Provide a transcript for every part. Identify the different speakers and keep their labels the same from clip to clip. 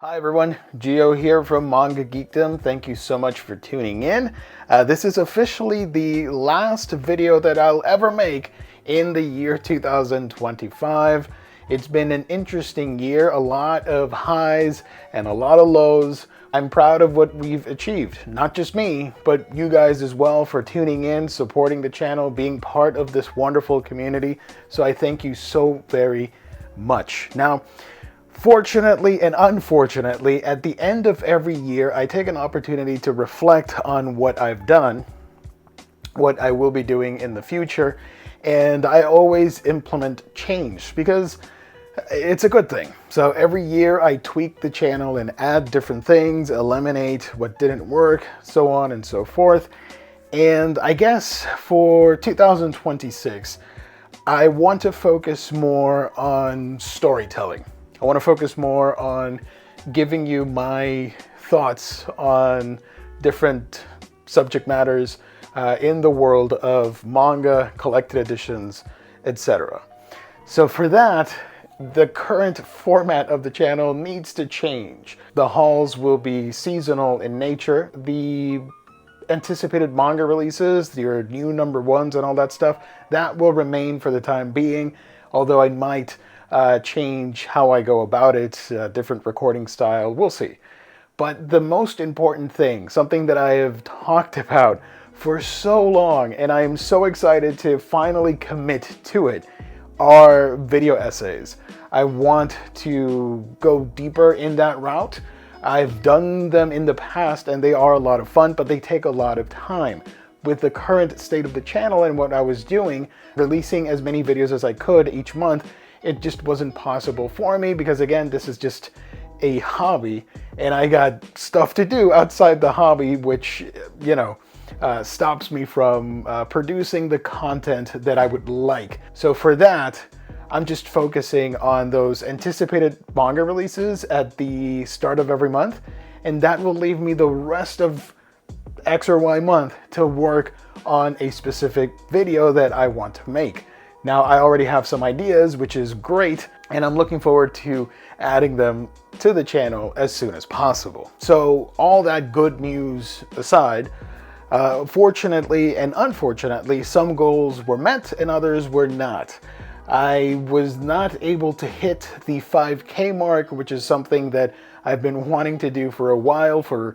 Speaker 1: Hi everyone, Geo here from Manga Geekdom. Thank you so much for tuning in. This is officially the last video that I'll ever make in the year 2025. It's been an interesting year, a lot of highs and a lot of lows. I'm proud of what we've achieved, not just me, but you guys as well for tuning in, supporting the channel, being part of this wonderful community. So I thank you so very much. Now, fortunately and unfortunately, at the end of every year, I take an opportunity to reflect on what I've done, what I will be doing in the future, and I always implement change because it's a good thing. So every year I tweak the channel and add different things, eliminate what didn't work, so on and so forth. And I guess for 2026, I want to focus more on storytelling. I want to focus more on giving you my thoughts on different subject matters in the world of manga, collected editions, etc. So for that, the current format of the channel needs to change. The hauls will be seasonal in nature. The anticipated manga releases, your new number ones and all that stuff, that will remain for the time being, although I might change how I go about it, different recording style, we'll see. But the most important thing, something that I have talked about for so long, and I am so excited to finally commit to it, are video essays. I want to go deeper in that route. I've done them in the past and they are a lot of fun, but they take a lot of time. With the current state of the channel and what I was doing, releasing as many videos as I could each month, it just wasn't possible for me because, again, this is just a hobby and I got stuff to do outside the hobby, which, stops me from producing the content that I would like. So for that, I'm just focusing on those anticipated manga releases at the start of every month, and that will leave me the rest of X or Y month to work on a specific video that I want to make. Now, I already have some ideas, which is great, and I'm looking forward to adding them to the channel as soon as possible. So all that good news aside, fortunately and unfortunately, some goals were met and others were not. I was not able to hit the 5K mark, which is something that I've been wanting to do for a while for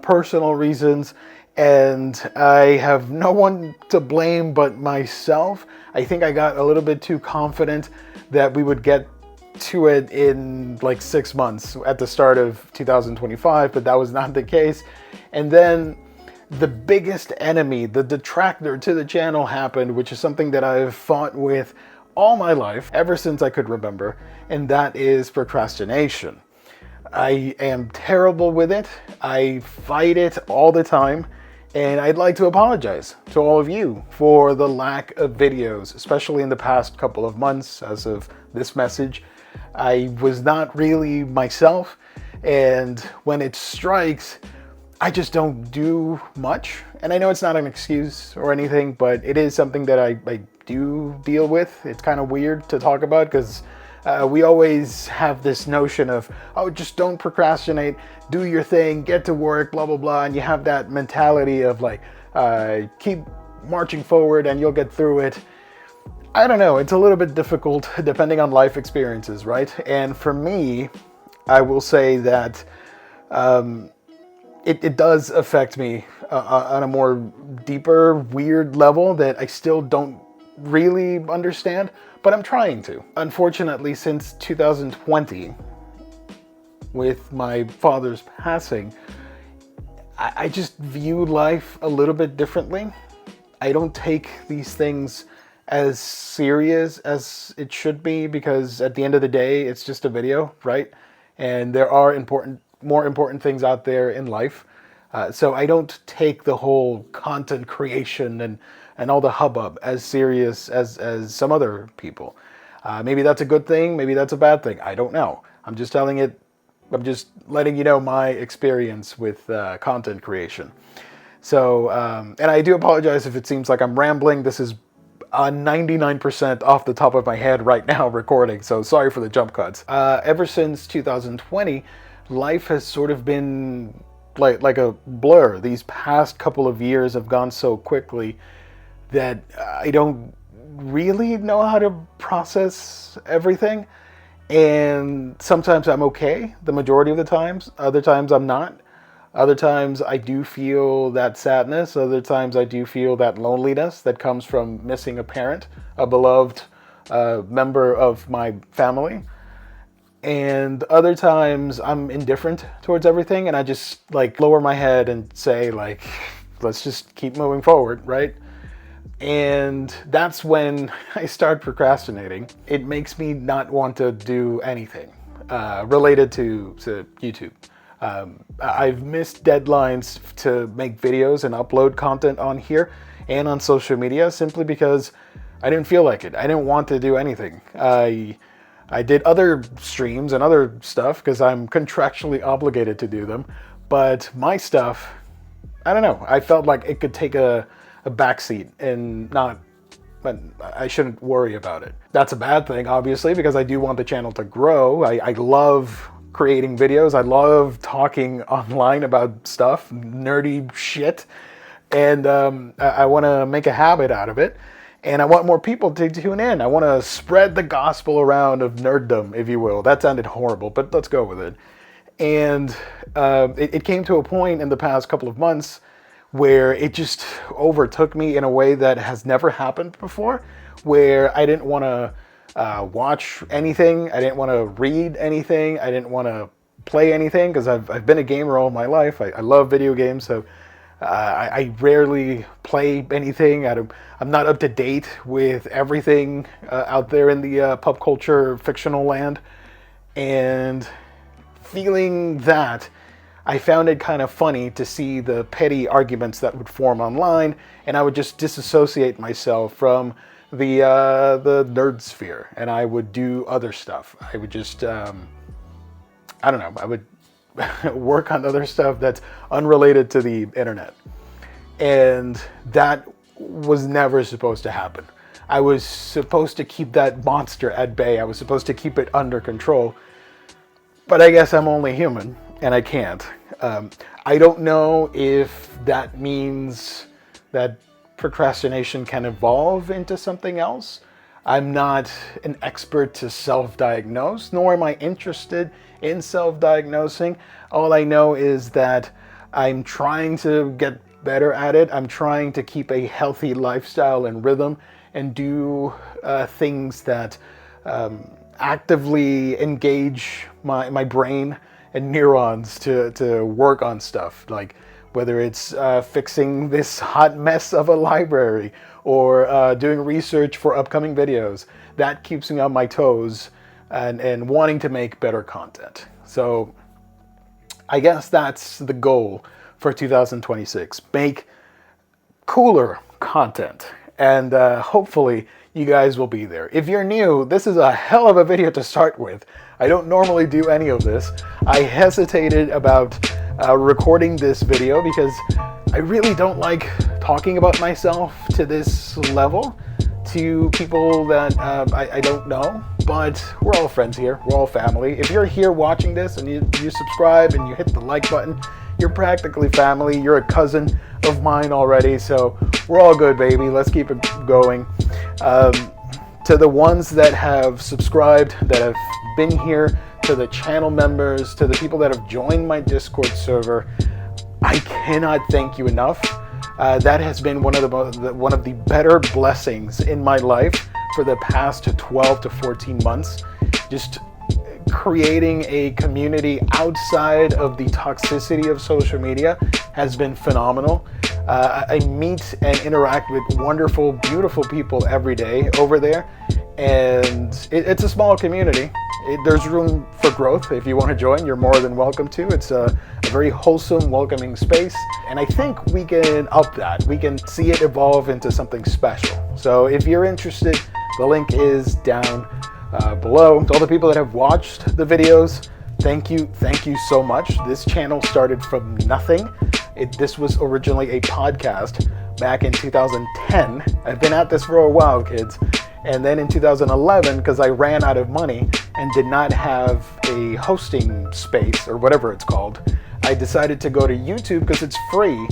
Speaker 1: personal reasons, and I have no one to blame but myself. I think I got a little bit too confident that we would get to it in like 6 months at the start of 2025, but that was not the case. And then the biggest enemy, the detractor to the channel happened, which is something that I've fought with all my life, ever since I could remember, and that is procrastination. I am terrible with it. I fight it all the time, and I'd like to apologize to all of you for the lack of videos, especially in the past couple of months as of this message. I was not really myself, and when it strikes, I just don't do much. And I know it's not an excuse or anything, but it is something that I do deal with. It's kind of weird to talk about because we always have this notion of, oh, just don't procrastinate, do your thing, get to work, blah, blah, blah. And you have that mentality of like, keep marching forward and you'll get through it. I don't know, it's a little bit difficult depending on life experiences, right? And for me, I will say that it does affect me on a more deeper, weird level that I still don't really understand, but I'm trying to. Unfortunately, since 2020, with my father's passing, I just view life a little bit differently. I don't take these things as serious as it should be because at the end of the day, it's just a video, right? And there are more important things out there in life. So I don't take the whole content creation and all the hubbub as serious as some other people. Maybe that's a good thing, maybe that's a bad thing. I don't know. I'm just letting you know my experience with content creation. So, and I do apologize if it seems like I'm rambling. This is 99% off the top of my head right now recording, so sorry for the jump cuts. Ever since 2020, life has sort of been like a blur. These past couple of years have gone so quickly that I don't really know how to process everything. And sometimes I'm okay, the majority of the times. Other times I'm not. Other times I do feel that sadness. Other times I do feel that loneliness that comes from missing a parent, a beloved member of my family. And other times I'm indifferent towards everything, and I just like lower my head and say like, let's just keep moving forward, right? And that's when I start procrastinating. It makes me not want to do anything related to YouTube. I've missed deadlines to make videos and upload content on here and on social media simply because I didn't feel like it. I didn't want to do anything. I did other streams and other stuff because I'm contractually obligated to do them. But my stuff, I don't know. I felt like it could take a backseat and not, but I shouldn't worry about it. That's a bad thing, obviously, because I do want the channel to grow. I love creating videos. I love talking online about stuff, nerdy shit. And I want to make a habit out of it. And I want more people to tune in. I want to spread the gospel around of nerddom, if you will. That sounded horrible, but let's go with it. And it came to a point in the past couple of months where it just overtook me in a way that has never happened before, where I didn't want to watch anything. I didn't want to read anything. I didn't want to play anything because I've been a gamer all my life. I love video games, so I rarely play anything. I'm not up to date with everything out there in the pop culture fictional land. And feeling that, I found it kind of funny to see the petty arguments that would form online, and I would just disassociate myself from the nerd sphere, and I would do other stuff. I would just, I don't know, I would work on other stuff that's unrelated to the internet. And that was never supposed to happen. I was supposed to keep that monster at bay. I was supposed to keep it under control. But I guess I'm only human, and I can't. I don't know if that means that procrastination can evolve into something else. I'm not an expert to self-diagnose, nor am I interested in self-diagnosing. All I know is that I'm trying to get better at it. I'm trying to keep a healthy lifestyle and rhythm and do things that actively engage my brain and neurons to work on stuff, like whether it's fixing this hot mess of a library or doing research for upcoming videos. That keeps me on my toes and wanting to make better content. So I guess that's the goal for 2026. Make cooler content, and hopefully you guys will be there. If you're new, this is a hell of a video to start with. I don't normally do any of this. I hesitated about recording this video because I really don't like talking about myself to this level to people that I don't know, but we're all friends here. We're all family. If you're here watching this and you subscribe and you hit the like button, you're practically family. You're a cousin of mine already, so we're all good, baby. Let's keep it going. To the ones that have subscribed, that have been here, to the channel members, to the people that have joined my Discord server, I cannot thank you enough. That has been one of the better blessings in my life for the past 12 to 14 months. Just creating a community outside of the toxicity of social media has been phenomenal. I meet and interact with wonderful, beautiful people every day over there, and it's a small community. There's room for growth. If you want to join, you're more than welcome to. It's a very wholesome, welcoming space, and I think we can up that. We can see it evolve into something special. So if you're interested, the link is down below. To all the people that have watched the videos, thank you so much. This channel started from nothing. This was originally a podcast back in 2010. I've been at this for a while, kids. And then in 2011, because I ran out of money, and did not have a hosting space or whatever it's called, I decided to go to YouTube because it's free.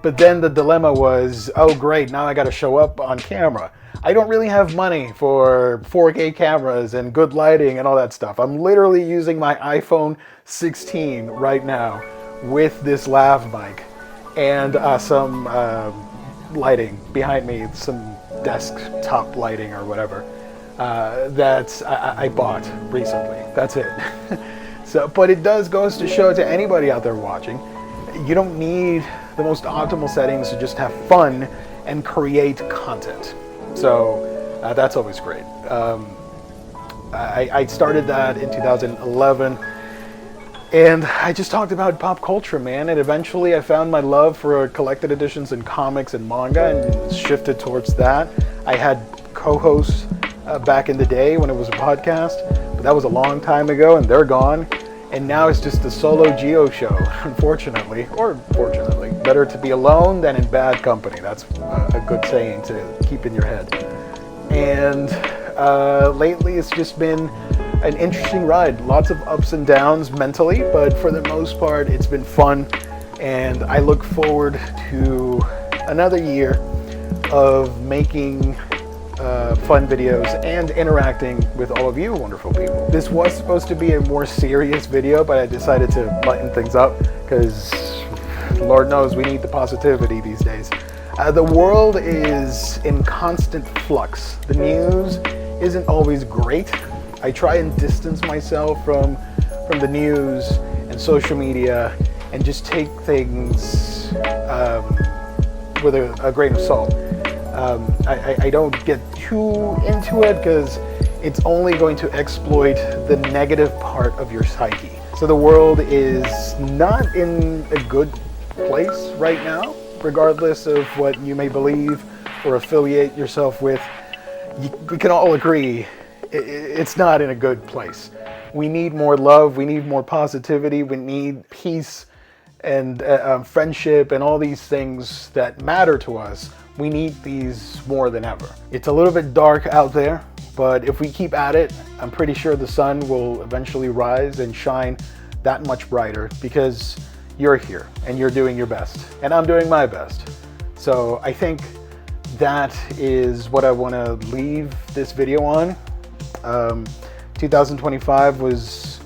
Speaker 1: But then the dilemma was, oh great, now I got to show up on camera. I don't really have money for 4K cameras and good lighting and all that stuff. I'm literally using my iPhone 16 right now with this lav mic and some lighting behind me, some desktop lighting or whatever that I bought recently. That's it. So, but it goes to show to anybody out there watching, you don't need the most optimal settings to just have fun and create content. So that's always great. I started that in 2011, and I just talked about pop culture, man. And eventually I found my love for collected editions and comics and manga and shifted towards that. I had co-hosts back in the day when it was a podcast, but that was a long time ago and they're gone. And now it's just a solo Geo show, unfortunately, or fortunately. Better to be alone than in bad company. That's a good saying to keep in your head. And lately it's just been an interesting ride. Lots of ups and downs mentally, but for the most part it's been fun. And I look forward to another year of making fun videos and interacting with all of you wonderful people. This was supposed to be a more serious video, but I decided to lighten things up because Lord knows we need the positivity these days. The world is in constant flux. The news isn't always great. I try and distance myself from the news and social media and just take things with a grain of salt. I don't get too into it because it's only going to exploit the negative part of your psyche. So the world is not in a good place right now, regardless of what you may believe or affiliate yourself with. We can all agree it's not in a good place. We need more love, we need more positivity, we need peace and friendship and all these things that matter to us. We need these more than ever. It's a little bit dark out there, but if we keep at it, I'm pretty sure the sun will eventually rise and shine that much brighter because you're here and you're doing your best and I'm doing my best. So I think that is what I want to leave this video on. 2025 was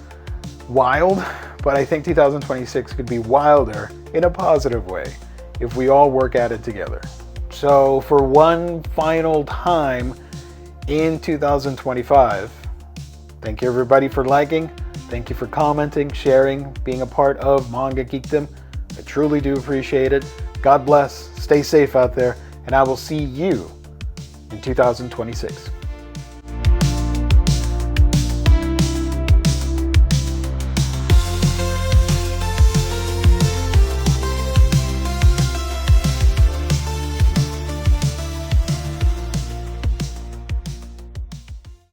Speaker 1: wild, but I think 2026 could be wilder in a positive way if we all work at it together. So for one final time in 2025, thank you everybody for liking, thank you for commenting, sharing, being a part of Manga Geekdom. I truly do appreciate it. God bless, stay safe out there, and I will see you in 2026.